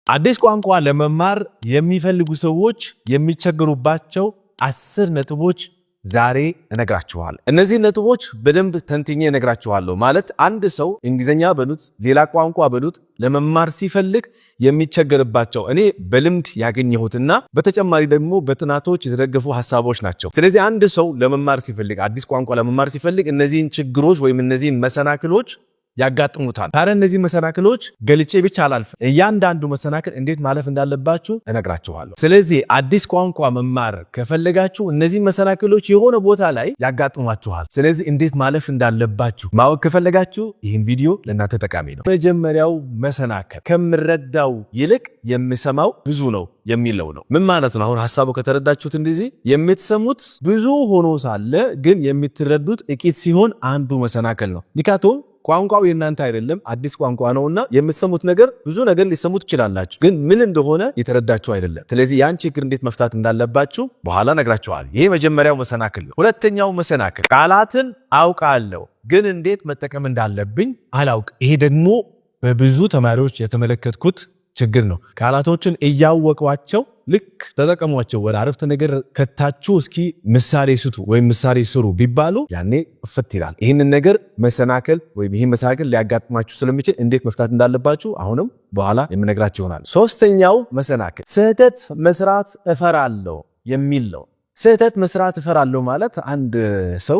አዲስ ቋንቋ ለመማር የሚፈልጉ ሰዎች የሚቸገሩባቸው 10 ነጥቦች ዛሬ እነግራችኋለሁ። እነዚህ ነጥቦች በደንብ ተንትኜ እነግራችኋለሁ። ማለት አንድ ሰው እንግሊዘኛ በሉት ሌላ ቋንቋ በሉት ለመማር ሲፈልግ የሚቸገርባቸው እኔ በልምድ ያገኘሁትና በተጨማሪ ደግሞ በጥናቶች የተደገፉ ሐሳቦች ናቸው። ስለዚህ አንድ ሰው ለመማር ሲፈልግ አዲስ ቋንቋ ለመማር ሲፈልግ እነዚህን ችግሮች ወይም እነዚህን መሰናክሎች ያጋጥሙታል። ታዲያ እነዚህ መሰናክሎች ገልጬ ብቻ አላልፍም። እያንዳንዱ መሰናክል እንዴት ማለፍ እንዳለባችሁ እነግራችኋለሁ። ስለዚህ አዲስ ቋንቋ መማር ከፈለጋችሁ እነዚህ መሰናክሎች የሆነ ቦታ ላይ ያጋጥሟችኋል። ስለዚህ እንዴት ማለፍ እንዳለባችሁ ማወቅ ከፈለጋችሁ ይህን ቪዲዮ ለእናንተ ጠቃሚ ነው። መጀመሪያው መሰናክል ከምረዳው ይልቅ የምሰማው ብዙ ነው የሚለው ነው። ምን ማለት ነው? አሁን ሐሳቡ ከተረዳችሁት እንደዚህ የምትሰሙት ብዙ ሆኖ ሳለ ግን የምትረዱት ጥቂት ሲሆን አንዱ መሰናክል ነው። ምክንያቱም ቋንቋው የእናንተ አይደለም፣ አዲስ ቋንቋ ነውና የምትሰሙት ነገር ብዙ ነገር ሊሰሙት ይችላላችሁ፣ ግን ምን እንደሆነ የተረዳችሁ አይደለም። ስለዚህ ያን ችግር እንዴት መፍታት እንዳለባችሁ በኋላ ነግራችኋለሁ። ይሄ መጀመሪያው መሰናክል ነው። ሁለተኛው መሰናክል ቃላትን አውቃለሁ ግን እንዴት መጠቀም እንዳለብኝ አላውቅ። ይሄ ደግሞ በብዙ ተማሪዎች የተመለከትኩት ችግር ነው። ቃላቶችን እያወቋቸው ልክ ተጠቀሟቸው ወደ አረፍተ ነገር ከታችሁ እስኪ ምሳሌ ስቱ ወይም ምሳሌ ስሩ ቢባሉ ያኔ ፍት ይላል። ይህንን ነገር መሰናከል ወይም ይህ መሰናከል ሊያጋጥማችሁ ስለሚችል እንዴት መፍታት እንዳለባችሁ አሁንም በኋላ የምነግራችሁ ይሆናል። ሶስተኛው መሰናክል ስህተት መስራት እፈራለሁ የሚል ነው። ስህተት መስራት እፈራለሁ ማለት አንድ ሰው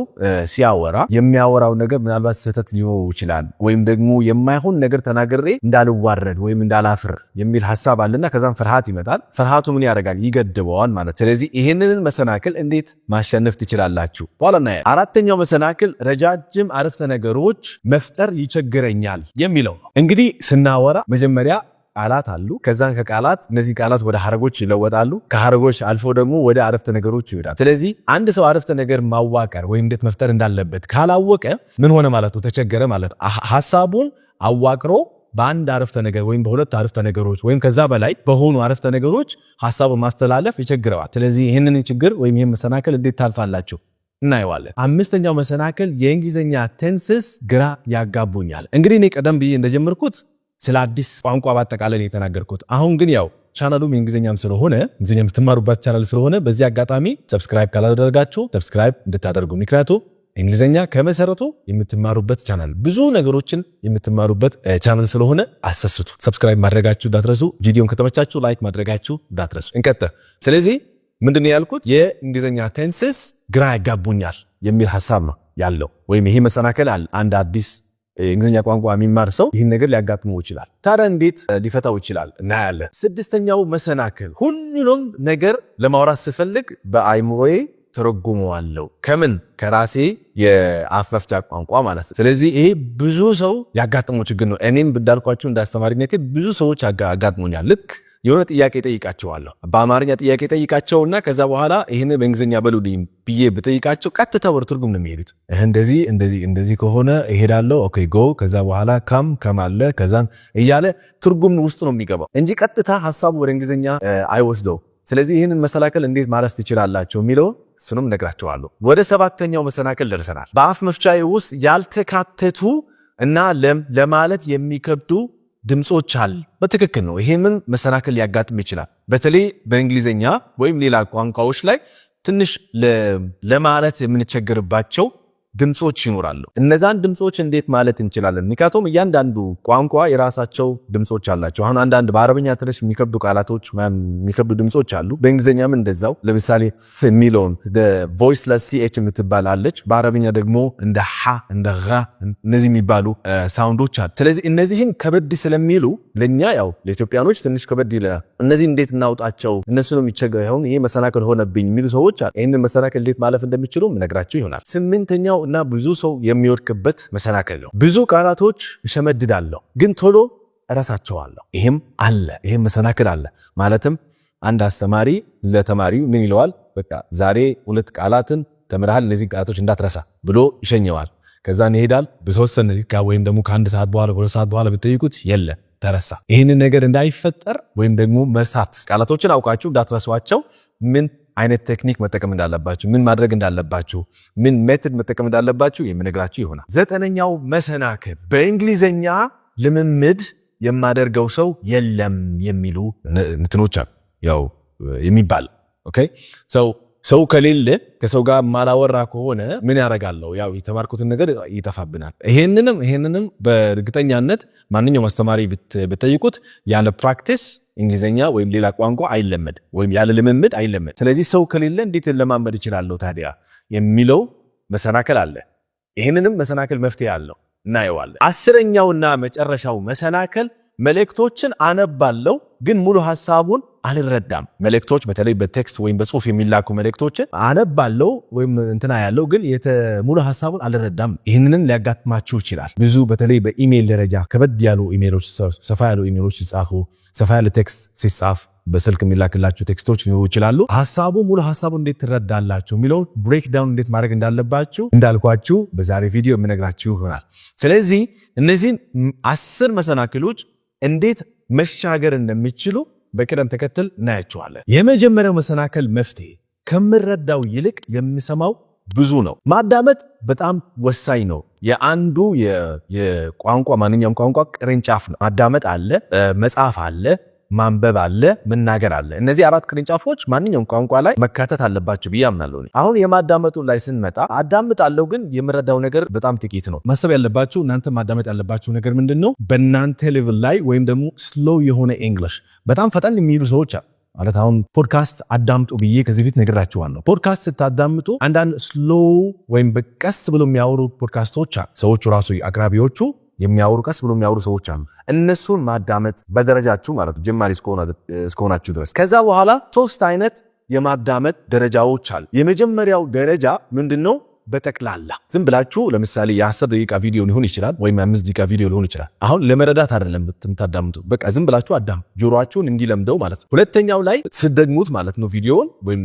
ሲያወራ የሚያወራው ነገር ምናልባት ስህተት ሊሆን ይችላል፣ ወይም ደግሞ የማይሆን ነገር ተናግሬ እንዳልዋረድ ወይም እንዳላፍር የሚል ሐሳብ አለና ከዛም ፍርሃት ይመጣል። ፍርሃቱ ምን ያደርጋል? ይገድበዋል ማለት። ስለዚህ ይሄንን መሰናክል እንዴት ማሸነፍ ትችላላችሁ በኋላ እናያለን። አራተኛው መሰናክል ረጃጅም አረፍተ ነገሮች መፍጠር ይቸግረኛል የሚለው ነው። እንግዲህ ስናወራ መጀመሪያ ቃላት አሉ። ከዛን ከቃላት እነዚህ ቃላት ወደ ሐረጎች ይለወጣሉ። ከሐረጎች አልፎ ደግሞ ወደ አረፍተ ነገሮች ይወጣል። ስለዚህ አንድ ሰው አረፍተ ነገር ማዋቀር ወይም እንዴት መፍጠር እንዳለበት ካላወቀ ምን ሆነ ማለት ነው? ተቸገረ ማለት። ሐሳቡን አዋቅሮ በአንድ አረፍተ ነገር ወይም በሁለት አረፍተ ነገሮች ወይም ከዛ በላይ በሆኑ አረፍተ ነገሮች ሐሳቡን ማስተላለፍ ይቸግረዋል። ስለዚህ ይህንን ችግር ወይም ይህን መሰናክል እንዴት ታልፋላችሁ እናየዋለን። አምስተኛው መሰናክል የእንግሊዝኛ ቴንስስ ግራ ያጋቡኛል። እንግዲህ እኔ ቀደም ብዬ እንደጀመርኩት ስለ አዲስ ቋንቋ ባጠቃላይ የተናገርኩት። አሁን ግን ያው ቻናሉም የእንግሊዝኛም ስለሆነ እንግሊዝኛ የምትማሩበት ቻናል ስለሆነ በዚህ አጋጣሚ ሰብስክራይብ ካላደረጋችሁ ሰብስክራይብ እንድታደርጉ። ምክንያቱም እንግሊዝኛ ከመሰረቱ የምትማሩበት ቻናል ብዙ ነገሮችን የምትማሩበት ቻናል ስለሆነ አሰስቱ። ሰብስክራይብ ማድረጋችሁ እንዳትረሱ። ቪዲዮን ከተመቻችሁ ላይክ ማድረጋችሁ እንዳትረሱ። እንቀጥል። ስለዚህ ምንድነው ያልኩት? የእንግሊዝኛ ቴንስስ ግራ ያጋቡኛል የሚል ሐሳብ ነው ያለው፣ ወይም ይሄ መሰናከል አለ። አንድ አዲስ እንግሊዝኛ ቋንቋ የሚማር ሰው ይህን ነገር ሊያጋጥመው ይችላል። ታዲያ እንዴት ሊፈታው ይችላል እናያለን። ስድስተኛው መሰናክል ሁሉንም ነገር ለማውራት ስፈልግ በአይምሮዬ ተረጉመዋለሁ። ከምን? ከራሴ የአፍ መፍቻ ቋንቋ ማለት ነው። ስለዚህ ይሄ ብዙ ሰው ያጋጥመው ችግር ነው። እኔም እንዳልኳችሁ እንዳስተማሪነቴ ብዙ ሰዎች ያጋጥሙኛል። ልክ የሆነ ጥያቄ ጠይቃቸዋለሁ፣ በአማርኛ ጥያቄ ጠይቃቸውና ከዛ በኋላ ይሄን በእንግሊዝኛ በሉልኝ ብዬ ብጠይቃቸው ቀጥታ ወደ ትርጉም ነው የሚሄዱት። እንደዚህ እንደዚህ እንደዚህ ከሆነ እሄዳለሁ፣ ኦኬ ጎ፣ ከዛ በኋላ ካም አለ፣ ከዛን እያለ ትርጉም ውስጥ ነው የሚገባው እንጂ ቀጥታ ሐሳቡ ወደ እንግሊዝኛ አይወስደው። ስለዚህ ይህንን መሰናክል እንዴት ማለፍ ትችላላችሁ የሚለው እሱንም ነግራችኋለሁ። ወደ ሰባተኛው መሰናክል ደርሰናል። በአፍ መፍቻዬ ውስጥ ያልተካተቱ እና ለማለት የሚከብዱ ድምጾች አሉ። በትክክል ነው። ይሄንን መሰናክል ሊያጋጥም ይችላል። በተለይ በእንግሊዝኛ ወይም ሌላ ቋንቋዎች ላይ ትንሽ ለማለት የምንቸገርባቸው ድምጾች ይኖራሉ። እነዛን ድምጾች እንዴት ማለት እንችላለን? ምክንያቱም እያንዳንዱ ቋንቋ የራሳቸው ድምጾች አላቸው። አሁን አንዳንድ በአረብኛ ትንሽ የሚከብዱ ቃላቶች የሚከብዱ ድምጾች አሉ። በእንግሊዝኛም እንደዛው። ለምሳሌ ሚለውን ቮይስለስ ch የምትባል አለች። በአረብኛ ደግሞ እንደ ሐ እንደ ጋ እነዚህ የሚባሉ ሳውንዶች አሉ። ስለዚህ እነዚህን ከበድ ስለሚሉ ለኛ ያው ለኢትዮጵያኖች ትንሽ ከበድ ይላል። እነዚህ እንዴት እናውጣቸው? እነሱ ነው የሚቸገረው። ይሄ መሰናክል ሆነብኝ የሚሉ ሰዎች አሉ። ይሄንን መሰናክል እንዴት ማለፍ እንደሚችሉ እነግራችሁ ይሆናል። ስምንተኛው እና ብዙ ሰው የሚወድቅበት መሰናክል ነው። ብዙ ቃላቶች እሸመድዳለሁ ግን ቶሎ እረሳቸዋለሁ። ይሄም አለ። ይሄም መሰናክል አለ። ማለትም አንድ አስተማሪ ለተማሪው ምን ይለዋል? በቃ ዛሬ 2 ቃላትን ተምረሃል፣ እነዚህ ቃላቶች እንዳትረሳ ብሎ ይሸኘዋል። ከዛን ይሄዳል። በተወሰነ ደቂቃ ወይም ደግሞ ከአንድ ሰዓት በኋላ 2 ሰዓት በኋላ ብትጠይቁት የለ ተረሳ። ይህንን ነገር እንዳይፈጠር ወይም ደግሞ መርሳት፣ ቃላቶችን አውቃችሁ እንዳትረሷቸው ምን አይነት ቴክኒክ መጠቀም እንዳለባችሁ፣ ምን ማድረግ እንዳለባችሁ፣ ምን ሜተድ መጠቀም እንዳለባችሁ የምነግራችሁ ይሆናል። ዘጠነኛው መሰናክል በእንግሊዘኛ ልምምድ የማደርገው ሰው የለም የሚሉ እንትኖች ያው የሚባል ኦኬ ሰው ከሌለ ከሰው ጋር ማላወራ ከሆነ ምን ያረጋለው ያው የተማርኩትን ነገር ይጠፋብናል ይሄንንም በእርግጠኛነት ማንኛውም አስተማሪ ብትጠይቁት ያለ ፕራክቲስ እንግሊዘኛ ወይም ሌላ ቋንቋ አይለመድ ወይም ያለ ልምምድ አይለመድ ስለዚህ ሰው ከሌለ እንዴት ለማመድ ይችላል ታዲያ የሚለው መሰናከል አለ ይሄንንም መሰናከል መፍትሄ አለው እናየዋለን 10ኛውና መጨረሻው መሰናከል መልእክቶችን አነባለው ግን ሙሉ ሐሳቡን አልረዳም መልእክቶች በተለይ በቴክስት ወይም በጽሁፍ የሚላኩ መልእክቶችን አነባለው ወይም እንትና ያለው ግን ሙሉ ሐሳቡን አልረዳም ይሄንን ሊያጋጥማችሁ ይችላል ብዙ በተለይ በኢሜል ደረጃ ከበድ ያሉ ኢሜሎች ሰፋ ያሉ ኢሜሎች ሲጻፉ ሰፋ ያለ ቴክስት ሲጻፍ በስልክ የሚላክላችሁ ቴክስቶች ሊሆኑ ይችላሉ ሙሉ ሐሳቡ እንዴት ትረዳላችሁ የሚለው ብሬክ ዳውን እንዴት ማድረግ እንዳለባችሁ እንዳልኳችሁ በዛሬ ቪዲዮ የምነግራችሁ ይሆናል ስለዚህ እነዚህ 10 መሰናክሎች እንዴት መሻገር እንደሚችሉ በቅደም ተከተል እናያቸዋለን የመጀመሪያው መሰናከል መፍትሄ ከምረዳው ይልቅ የሚሰማው ብዙ ነው ማዳመጥ በጣም ወሳኝ ነው የአንዱ የቋንቋ ማንኛውም ቋንቋ ቅርንጫፍ ነው ማዳመጥ አለ መጻፍ አለ ማንበብ አለ መናገር አለ እነዚህ 4 ቅርንጫፎች ማንኛውም ቋንቋ ላይ መካተት አለባቸው ብያምናለሁ አሁን የማዳመጡ ላይ ስንመጣ አዳምጣለሁ ግን የምረዳው ነገር በጣም ጥቂት ነው ማሰብ ያለባችሁ እናንተ ማዳመጥ ያለባችሁ ነገር ምንድነው በእናንተ ሌቭል ላይ ወይም ደግሞ ስሎው የሆነ እንግሊሽ በጣም ፈጣን የሚሉ ሰዎች ማለት አሁን ፖድካስት አዳምጡ ብዬ ከዚህ በፊት ነግራችኋለሁ ፖድካስት ስታዳምጡ አንዳንድ ስሎው ወይም በቀስ ብሎ የሚያወሩ ፖድካስቶች ሰዎቹ ራሱ አቅራቢዎቹ የሚያወሩ ቀስ ብሎ የሚያወሩ ሰዎች አሉ እነሱን ማዳመጥ በደረጃችሁ ማለት ጀማሪ እስከሆናችሁ ድረስ ከዛ በኋላ 3 አይነት የማዳመጥ ደረጃዎች አሉ የመጀመሪያው ደረጃ ምንድነው በጠቅላላ ዝም ብላችሁ ለምሳሌ የ10 ደቂቃ ቪዲዮ ሊሆን ይችላል ወይም 5 ደቂቃ ቪዲዮ ሊሆን ይችላል አሁን ለመረዳት አይደለም የምታዳምጡ በቃ ዝም ብላችሁ አዳም ጆሮአችሁን እንዲለምደው ማለት ነው ሁለተኛው ላይ ስደግሙት ማለት ነው ቪዲዮውን ወይም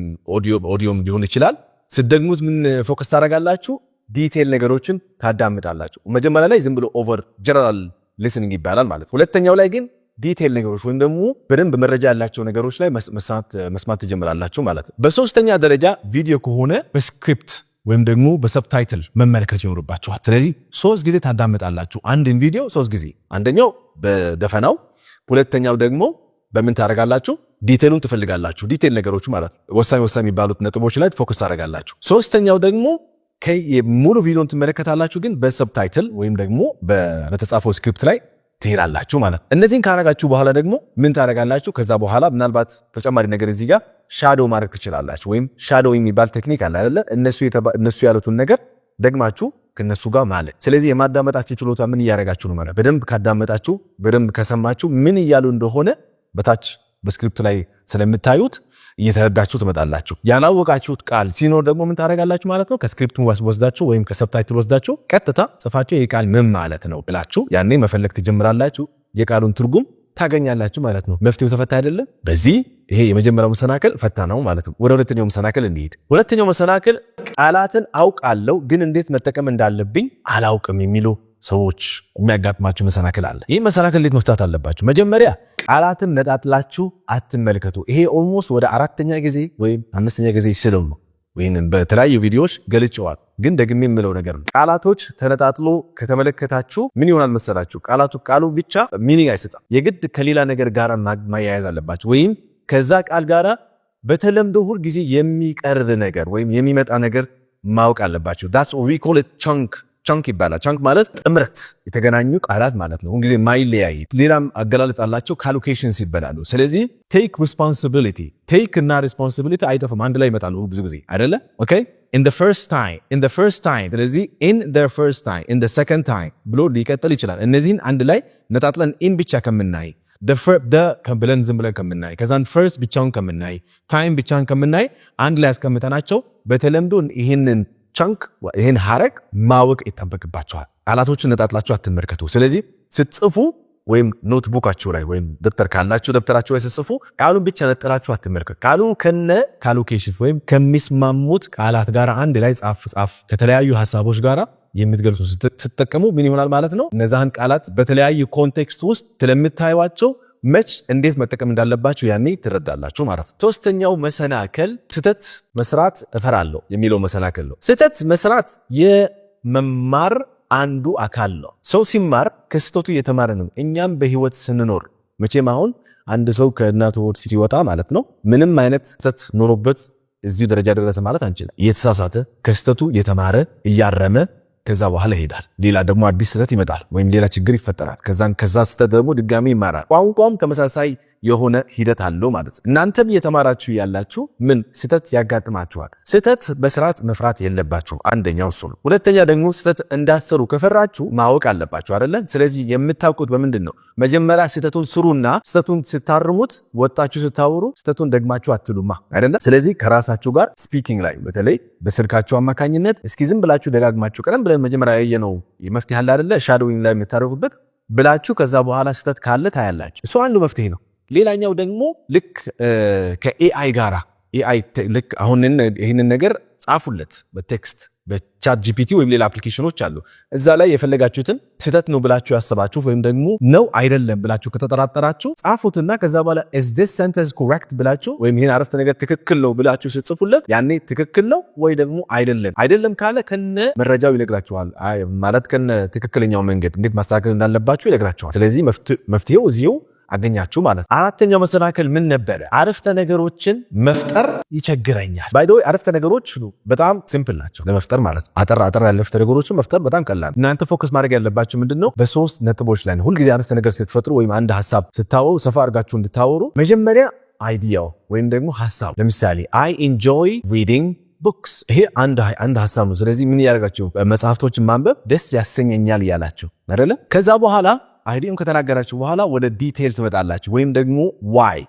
ኦዲዮም ሊሆን ይችላል ስደግሙት ምን ፎከስ ታደርጋላችሁ ዲቴል ነገሮችን ታዳምጣላችሁ መጀመሪያ ላይ ዝም ብሎ ኦቨር ጀነራል ሊስኒንግ ይባላል ማለት ሁለተኛው ላይ ግን ዲቴል ነገሮች ወይም ደግሞ በደንብ መረጃ ያላቸው ነገሮች ላይ መስማት ትጀምራላችሁ ማለት በሶስተኛ ደረጃ ቪዲዮ ከሆነ በስክሪፕት ወይም ደግሞ በሰብታይትል መመልከት ይኖርባችኋል ስለዚህ 3 ጊዜ ታዳምጣላችሁ አንድን ቪዲዮ 3 ጊዜ አንደኛው በደፈናው ሁለተኛው ደግሞ በምን ታረጋላችሁ ዲቴሉን ትፈልጋላችሁ ዲቴል ነገሮች ማለት ወሳኝ የሚባሉት ነጥቦች ላይ ፎከስ ታረጋላችሁ ሶስተኛው ደግሞ ሙሉ ቪዲዮን ትመለከታላችሁ ግን በሰብታይትል ወይም ደግሞ በተጻፈው ስክሪፕት ላይ ትሄዳላችሁ ማለት እነዚህን ካረጋችሁ በኋላ ደግሞ ምን ታረጋላችሁ ከዛ በኋላ ምናልባት ተጨማሪ ነገር እዚህ ጋር ሻዶው ማድረግ ትችላላችሁ ወይም ሻዶው የሚባል ቴክኒክ አለ አይደለ እነሱ ያሉትን ነገር ደግማችሁ ከነሱ ጋር ማለት ስለዚህ የማዳመጣችሁ ችሎታ ምን ያረጋችሁ ነው ማለት በደንብ ካዳመጣችሁ በደንብ ከሰማችሁ ምን ይያሉ እንደሆነ በታች በስክሪፕት ላይ ስለምታዩት እየተረዳችሁ ትመጣላችሁ ያላወቃችሁት ቃል ሲኖር ደግሞ ምን ታረጋላችሁ ማለት ነው ከስክሪፕቱን ወስዳችሁ ወይም ከሰብታይትል ወስዳችሁ ቀጥታ ጽፋችሁ ይሄ ቃል ምን ማለት ነው ብላችሁ ያኔ መፈለግ ትጀምራላችሁ የቃሉን ትርጉም ታገኛላችሁ ማለት ነው መፍትሄው ተፈታ አይደለም በዚህ ይሄ የመጀመሪያው መሰናከል ፈታ ነው ማለት ነው ወደ ሁለተኛው መሰናከል እንሂድ ሁለተኛው መሰናከል ቃላትን አውቃለሁ ግን እንዴት መጠቀም እንዳለብኝ አላውቅም የሚሉ ሰዎች የሚያጋጥማችሁ መሰናከል አለ ይሄ መሰናከል እንዴት መፍታት አለባችሁ መጀመሪያ ቃላትን ነጣጥላችሁ አትመልከቱ ይሄ ኦልሞስት ወደ 4ኛ ጊዜ ወይም 5ኛ ጊዜ ስለው ነው ወይንም በተለያዩ ቪዲዮዎች ገልጨዋል ግን ደግሜ የምለው ነገር ነው ቃላቶች ተነጣጥሎ ከተመለከታችሁ ምን ይሆናል መሰላችሁ ቃሉ ብቻ ሚኒንግ አይሰጣም የግድ ከሌላ ነገር ጋር ማያያዝ አለባችሁ ወይም ከዛ ቃል ጋር በተለምዶ ሁሉ ጊዜ የሚቀርብ ነገር ወይም የሚመጣ ነገር ማወቅ አለባችሁ that's what we call it ቻንክ ይባላል ቻንክ ማለት ጥምረት የተገናኙ ቃላት ማለት ነው ሁልጊዜ ማይለያይ ሌላም አገላለጽ አላቸው ካሎኬሽንስ ይባላሉ ስለዚህ ቴክ ሪስፖንሲቢሊቲ ቴክ እና ሪስፖንሲቢሊቲ አይጠፉም አንድ ላይ ይመጣሉ ብዙ ጊዜ አይደለ ኦኬ in the first time ስለዚህ in the first time in the second time ብሎ ሊቀጥል ይችላል እነዚህን አንድ ላይ ነጣጥለን in ብቻ ከምናይ the ብለን ዝም ብለን ከምናይ ከዛን first ብቻውን ከምናይ time ብቻውን ከምናይ አንድ ላይ አስቀምጠናቸው በተለምዶ ይህን ሐረግ ማወቅ ይጠበቅባቸዋል ቃላቶችን ነጣጥላችሁ አትመልከቱ ስለዚህ ስትጽፉ ወይም ኖትቡካችሁ ላይ ወይም ደብተር ካላችሁ ደብተራችሁ ላይ ስትጽፉ ቃሉን ብቻ ነጥላችሁ አትመልከቱ ቃሉ ከነ ካሎኬሽን ወይም ከሚስማሙት ቃላት ጋር አንድ ላይ ጻፍ ከተለያዩ ሐሳቦች ጋር የምትገልጹ ስትጠቀሙ ምን ይሆናል ማለት ነው እነዛን ቃላት በተለያዩ ኮንቴክስት ውስጥ ስለምታዩዋቸው መች እንዴት መጠቀም እንዳለባችሁ ያኔ ትረዳላችሁ ማለት ነው ሶስተኛው መሰናከል ስህተት መስራት እፈራለሁ የሚለው መሰናከል ነው ስህተት መስራት የመማር አንዱ አካል ነው። ሰው ሲማር ከስተቱ እየተማረ ነው። እኛም በህይወት ስንኖር መቼም አሁን አንድ ሰው ከእናቱ ሆድ ሲወጣ ማለት ነው ምንም አይነት ስተት ኖሮበት እዚህ ደረጃ ደረሰ ማለት አንችልም። እየተሳሳተ ከስተቱ እየተማረ እያረመ ከዛ በኋላ ይሄዳል። ሌላ ደግሞ አዲስ ስተት ይመጣል ወይም ሌላ ችግር ይፈጠራል። ከዛ ስተት ደግሞ ድጋሚ ይማራል። ቋንቋም ተመሳሳይ የሆነ ሂደት አለው ማለት ነው። እናንተም እየተማራችሁ ያላችሁ ምን ስተት ያጋጥማችኋል። ስተት በስርዓት መፍራት የለባችሁ። አንደኛው እሱ ነው። ሁለተኛ ደግሞ ስተት እንዳትሰሩ ከፈራችሁ ማወቅ አለባችሁ አይደለ? ስለዚህ የምታውቁት በምንድን ነው? መጀመሪያ ስተቱን ስሩና ስተቱን ስታርሙት ወጣችሁ ስታወሩ ስተቱን ደግማችሁ አትሉማ አይደለ? ስለዚህ ከራሳችሁ ጋር ስፒኪንግ ላይ በተለይ በስልካችሁ አማካኝነት እስኪ ዝም ብላችሁ ደጋግማችሁ ቀደም ብለን መጀመሪያ ያየነው መፍትሄ አለ አይደለ? ሻዶዊንግ ላይ የምታደርጉበት ብላችሁ ከዛ በኋላ ስተት ካለ ታያላችሁ። እሱ አንዱ መፍትሄ ነው። ሌላኛው ደግሞ ልክ ከኤአይ ጋራ ኤአይ ልክ አሁን ይህንን ነገር ጻፉለት በቴክስት በቻት ጂፒቲ ወይም ሌላ አፕሊኬሽኖች አሉ። እዛ ላይ የፈለጋችሁትን ስተት ነው ብላችሁ ያሰባችሁ ወይም ደግሞ ነው አይደለም ብላችሁ ከተጠራጠራችሁ ጻፉትና ከዛ በኋላ is this sentence correct ብላችሁ ወይም ይሄን አረፍተ ነገር ትክክል ነው ብላችሁ ጽፉለት ያኔ ትክክል ነው ወይ ደግሞ አይደለም ካለ ከነ መረጃው ይነግራችኋል። ማለት ከነ ትክክለኛው መንገድ እንዴት ማስተካከል እንዳለባችሁ ይነግራችኋል። ስለዚህ መፍትሄው እዚሁ አገኛችሁ ማለት ነው። አራተኛው መሰናክል ምን ነበረ? አረፍተ ነገሮችን መፍጠር ይቸግረኛል። ባይ ዘ ወይ አረፍተ ነገሮች በጣም ሲምፕል ናቸው ለመፍጠር ማለት ነው። አጠር ያለ አረፍተ ነገሮችን መፍጠር በጣም ቀላል። እናንተ ፎከስ ማድረግ ያለባችሁ ምንድነው? በሶስት ነጥቦች ላይ ነው። ሁልጊዜ አረፍተ ነገር ስትፈጥሩ ወይም አንድ ሐሳብ ስታወሩ ሰፋ አድርጋችሁ እንድታወሩ መጀመሪያ አይዲያው ወይም ደግሞ ሐሳብ። ለምሳሌ I enjoy reading books ይሄ አንድ ሐሳብ ነው። ስለዚህ ምን ያደርጋችሁ? መጽሐፍቶችን ማንበብ ደስ ያሰኘኛል ያላችሁ አይደለ? ከዛ በኋላ አይዲያውን ከተናገራችሁ በኋላ ወደ ዲቴል ትመጣላችሁ ወይም ደግሞ ዋይ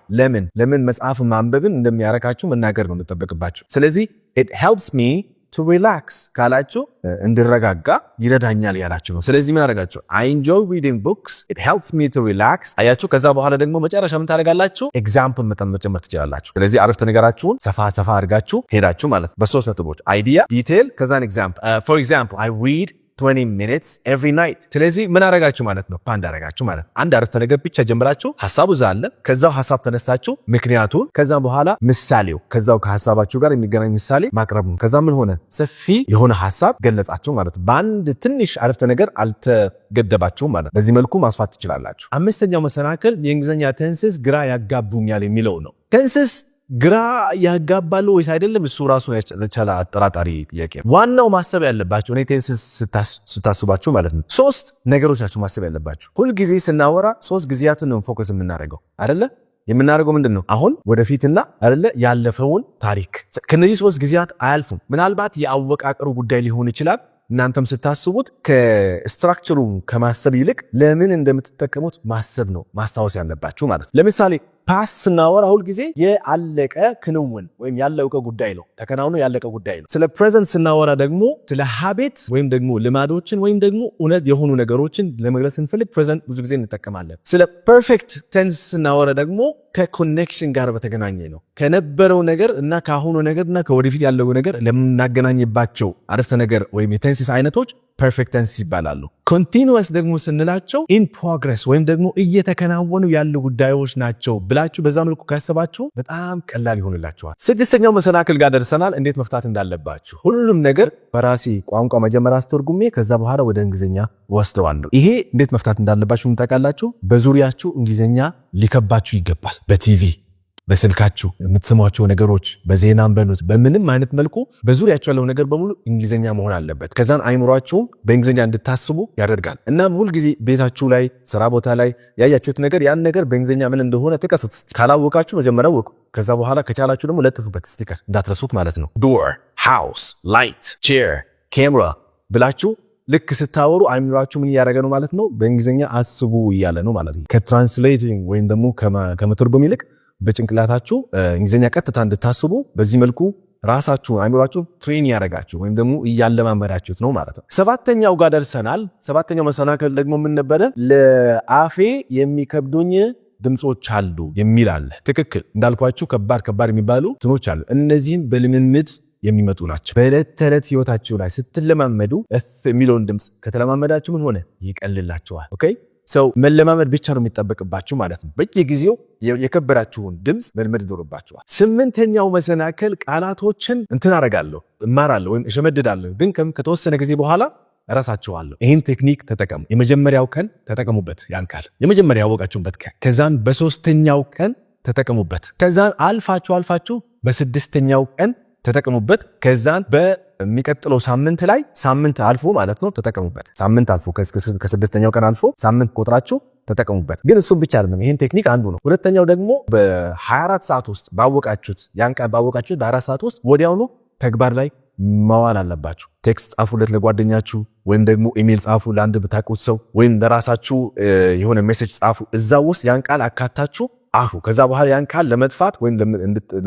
ለምን መጽሐፍ ማንበብን እንደሚያረካችሁ መናገር ነው የምትጠበቅባችሁ። ስለዚህ it helps me to relax ካላችሁ እንድረጋጋ ይረዳኛል ያላችሁ ነው። ስለዚህ ምን አደረጋችሁ? I enjoy reading books, it helps me to relax አያችሁ። ከዛ በኋላ ደግሞ መጨረሻ ምን ታደርጋላችሁ? ኤግዛምፕል መጨመር ትችላላችሁ። ስለዚህ አረፍተ ነገራችሁን ሰፋ ሄዳችሁ ሄዳችሁ ማለት በሶስት ነጥቦች አይዲያ፣ ዲቴል ከዛን ኤግዛምፕል። for example I read 20 minutes every night። ስለዚህ ምን አረጋችሁ ማለት ነው? ፓንድ አረጋችሁ ማለት አንድ አረፍተ ነገር ብቻ ጀምራችሁ ሐሳቡ ዛለ ከዛው ሐሳብ ተነስታችሁ ምክንያቱን ከዛ በኋላ ምሳሌው ከዛው ከሐሳባችሁ ጋር የሚገናኝ ምሳሌ ማቅረብ ነው። ከዛ ምን ሆነ? ሰፊ የሆነ ሐሳብ ገለጻችሁ ማለት በአንድ ትንሽ አረፍተ ነገር አልተገደባችሁ ማለት። በዚህ መልኩ ማስፋት ትችላላችሁ። አምስተኛው መሰናክል የእንግሊዝኛ ቴንስስ ግራ ያጋቡኛል የሚለው ነው። ቴንስስ ግራ ያጋባሉ ወይስ አይደለም? እሱ ራሱ የቻለ አጠራጣሪ ጥያቄ። ዋናው ማሰብ ያለባችሁ እኔ ቴንስስ ስታስባችሁ ማለት ነው ሶስት ነገሮች ናቸው ማሰብ ያለባችሁ። ሁልጊዜ ስናወራ ሶስት ጊዜያትን ነው ፎከስ የምናደርገው አይደለ? የምናደርገው ምንድን ነው? አሁን ወደፊትና አይደለ ያለፈውን ታሪክ። ከነዚህ ሶስት ጊዜያት አያልፉም። ምናልባት የአወቃቀሩ ጉዳይ ሊሆን ይችላል። እናንተም ስታስቡት ከስትራክቸሩ ከማሰብ ይልቅ ለምን እንደምትጠቀሙት ማሰብ ነው ማስታወስ ያለባችሁ ማለት ነው። ለምሳሌ ፓስት ስናወራ ሁል ጊዜ የአለቀ ክንውን ወይም ያለቀ ጉዳይ ነው፣ ተከናውኖ ያለቀ ጉዳይ ነው። ስለ ፕሬዘንት ስናወራ ደግሞ ስለ ሀቤት ወይም ደግሞ ልማዶችን ወይም ደግሞ እውነት የሆኑ ነገሮችን ለመግለጽ ስንፈልግ ፕሬዘንት ብዙ ጊዜ እንጠቀማለን። ስለ ፐርፌክት ቴንስ ስናወራ ደግሞ ከኮኔክሽን ጋር በተገናኘ ነው። ከነበረው ነገር እና ከአሁኑ ነገር እና ከወደፊት ያለው ነገር ለምናገናኝባቸው አረፍተ ነገር ወይም የቴንስስ አይነቶች ፐርፌክት ቴንስ ይባላሉ። ኮንቲኒዩስ ደግሞ ስንላቸው ኢን ፕሮግረስ ወይም ደግሞ እየተከናወኑ ያሉ ጉዳዮች ናቸው ብላችሁ በዛ መልኩ ካሰባችሁ በጣም ቀላል ይሆንላችኋል። ስድስተኛው መሰናክል ጋር ደርሰናል። እንዴት መፍታት እንዳለባችሁ ሁሉም ነገር በራሴ ቋንቋ መጀመሪያ አስተርጉሜ ከዛ በኋላ ወደ እንግሊዝኛ ወስደዋለሁ። ይሄ እንዴት መፍታት እንዳለባችሁ ምን ታውቃላችሁ? በዙሪያችሁ እንግሊዝኛ ሊከባችሁ ይገባል። በቲቪ በስልካችሁ የምትሰሟቸው ነገሮች በዜናም በኑት በምንም አይነት መልኩ በዙሪያችሁ ያለው ነገር በሙሉ እንግሊዝኛ መሆን አለበት። ከዛን አይምሯችሁም በእንግሊዝኛ እንድታስቡ ያደርጋል። እናም ሁልጊዜ ቤታችሁ ላይ ስራ ቦታ ላይ ያያችሁት ነገር ያን ነገር በእንግሊዝኛ ምን እንደሆነ ጥቀሱት። ካላወቃችሁ መጀመሪያ ወቁ። ከዛ በኋላ ከቻላችሁ ደግሞ ለጥፉበት ስቲከር እንዳትረሱት ማለት ነው። ዶር፣ ሃውስ፣ ላይት፣ ቼር፣ ካሜራ ብላችሁ ልክ ስታወሩ አይምሯችሁ ምን እያደረገ ነው ማለት ነው? በእንግሊዝኛ አስቡ እያለ ነው ማለት ነው። ከትራንስሌቲንግ ወይም ደግሞ ከመተርጎም ይልቅ በጭንቅላታችሁ እንግሊዝኛ ቀጥታ እንድታስቡ በዚህ መልኩ ራሳችሁ አይምሯችሁ ትሬን ያደርጋችሁ ወይም ደግሞ እያለማመዳችሁት ነው ማለት ነው። ሰባተኛው ጋር ደርሰናል። ሰባተኛው መሰናክል ደግሞ ምን ነበረ? ለአፌ የሚከብዱኝ ድምጾች አሉ የሚል አለ። ትክክል እንዳልኳችሁ ከባድ የሚባሉ ትኖች አሉ። እነዚህም በልምምድ የሚመጡ ናቸው። በዕለት ተዕለት ህይወታችሁ ላይ ስትለማመዱ እፍ የሚለውን ድምጽ ከተለማመዳችሁ ምን ሆነ? ይቀልላችኋል። ኦኬ ሰው መለማመድ ብቻ ነው የሚጠበቅባችሁ ማለት ነው። በየጊዜው የከበራችሁን ድምጽ መልመድ ይኖርባችኋል። ስምንተኛው መሰናክል ቃላቶችን እንትን አረጋለሁ እማራለሁ ወይም እሸመድዳለሁ፣ ግን ከተወሰነ ጊዜ በኋላ እረሳቸዋለሁ። ይህን ቴክኒክ ተጠቀሙ። የመጀመሪያው ቀን ተጠቀሙበት ያን ቃል የመጀመሪያ ያወቃችሁበት ቀን፣ ከዛን በሶስተኛው ቀን ተጠቀሙበት፣ ከዛን አልፋችሁ በስድስተኛው ቀን ተጠቀሙበት፣ ከዛን በሚቀጥለው ሳምንት ላይ ሳምንት አልፎ ማለት ነው ተጠቀሙበት። ሳምንት አልፎ ከስድስተኛው ቀን አልፎ ሳምንት ቆጥራችሁ ተጠቀሙበት። ግን እሱም ብቻ አይደለም፣ ይሄን ቴክኒክ አንዱ ነው። ሁለተኛው ደግሞ በ24 ሰዓት ውስጥ ባወቃችሁት ያን ቃል ባወቃችሁት በ24 ሰዓት ውስጥ ወዲያውኑ ተግባር ላይ ማዋል አለባችሁ። ቴክስት ጻፉለት ለጓደኛችሁ፣ ወይም ደግሞ ኢሜል ጻፉ ለአንድ ብታውቁት ሰው፣ ወይም ለራሳችሁ የሆነ ሜሴጅ ጻፉ። እዛ ውስጥ ያን ቃል አካታችሁ አፉ። ከዛ በኋላ ያን ቃል ለመጥፋት ወይም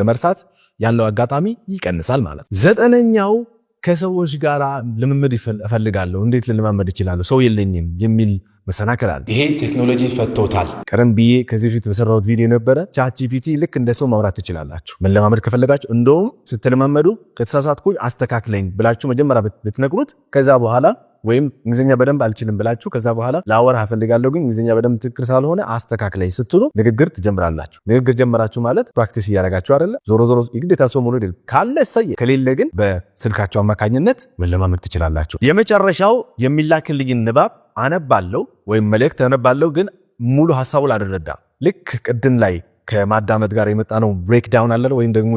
ለመርሳት ያለው አጋጣሚ ይቀንሳል ማለት ነው። ዘጠነኛው ከሰዎች ጋር ልምምድ እፈልጋለሁ። እንዴት ልለማመድ እችላለሁ? ሰው የለኝም የሚል መሰናከል አለ። ይሄ ቴክኖሎጂ ፈቶታል። ቀደም ብዬ ከዚህ በፊት በሰራሁት ቪዲዮ ነበረ። ቻትጂፒቲ ልክ እንደ ሰው ማውራት ትችላላችሁ። መለማመድ ከፈለጋችሁ እንደውም ስትለማመዱ ከተሳሳትኩኝ አስተካክለኝ ብላችሁ መጀመሪያ ብትነግሩት ከዛ በኋላ ወይም እንግሊዝኛ በደንብ አልችልም ብላችሁ ከዛ በኋላ ላወራ እፈልጋለሁ ግን እንግሊዝኛ በደንብ ትክክል ስላልሆነ አስተካክለኝ ስትሉ ንግግር ትጀምራላችሁ። ንግግር ጀመራችሁ ማለት ፕራክቲስ እያደረጋችሁ አይደለ? ዞሮ የግዴታ ሰው መሆኑ አይደለም። ካለ እሰየ፣ ከሌለ ግን በስልካችሁ አማካኝነት መለማመድ ትችላላችሁ። የመጨረሻው የሚላክልኝን ንባብ አነባለሁ ወይም መልእክት አነባለሁ፣ ግን ሙሉ ሐሳቡን አልረዳም። ልክ ቅድም ላይ ከማዳመጥ ጋር የመጣ ነው ብሬክዳውን አለ ወይም ደግሞ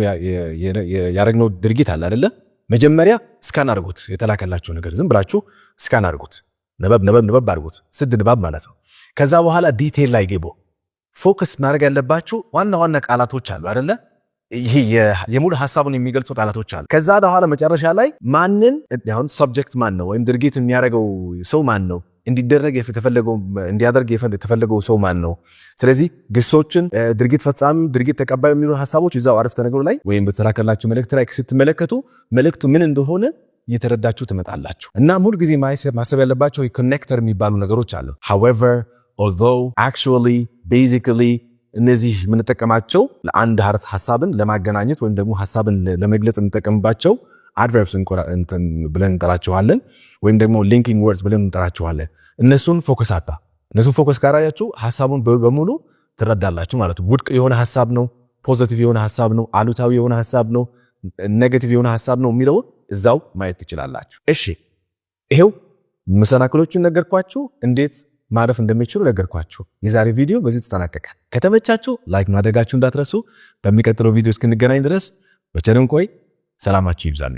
ያረግነው ድርጊት አለ አይደለ? መጀመሪያ ስካን አድርጉት። የተላከላችሁ ነገር ዝም ብላችሁ ስካን አድርጉት። ነበብ አድርጉት። ስድ ንባብ ማለት ነው። ከዛ በኋላ ዲቴል ላይ ገቡ። ፎከስ ማድረግ ያለባችሁ ዋና ቃላቶች አሉ አይደለ? ይሄ የሙሉ ሐሳቡን የሚገልጹ ቃላቶች አሉ። ከዛ በኋላ መጨረሻ ላይ ማንን አሁን ሰብጀክት ማን ነው ወይም ድርጊት የሚያደርገው ሰው ማን ነው፣ እንዲያደርግ የተፈለገው ሰው ማን ነው። ስለዚህ ግሶችን ድርጊት ፈጻሚ፣ ድርጊት ተቀባይ የሚሉ ሐሳቦች እዛው አረፍተ ነገሩ ላይ ወይም በተላከላችሁ መልእክት ላይ ስትመለከቱ መልእክቱ ምን እንደሆነ እየተረዳችሁ ትመጣላችሁ። እና ሁል ጊዜ ማሰብ ያለባቸው ኮኔክተር የሚባሉ ነገሮች አሉ። however although actually basically እነዚህ የምንጠቀማቸው ለአንድ ሀረግ ሐሳብን ለማገናኘት ወይም ደግሞ ሐሳብን ለመግለጽ የምንጠቀምባቸው adverbs ብለን እንጠራቸዋለን፣ ወይም ደግሞ linking words ብለን እንጠራቸዋለን። እነሱን ፎከስ ካራያችሁ ሐሳቡን በሙሉ ትረዳላችሁ ማለት ነው። ውድቅ የሆነ ሐሳብ ነው፣ ፖዚቲቭ የሆነ ሐሳብ ነው፣ አሉታዊ የሆነ ሐሳብ ነው፣ ኔጌቲቭ የሆነ ሐሳብ ነው የሚለው እዛው ማየት ትችላላችሁ። እሺ ይሄው መሰናክሎችን ነገርኳችሁ፣ እንዴት ማረፍ እንደሚችሉ ነገርኳችሁ። የዛሬ ቪዲዮ በዚህ ተጠናቀቀ። ከተመቻችሁ ላይክ ማድረጋችሁ እንዳትረሱ። በሚቀጥለው ቪዲዮ እስክንገናኝ ድረስ በቸር እንቆይ። ሰላማችሁ ይብዛልኝ።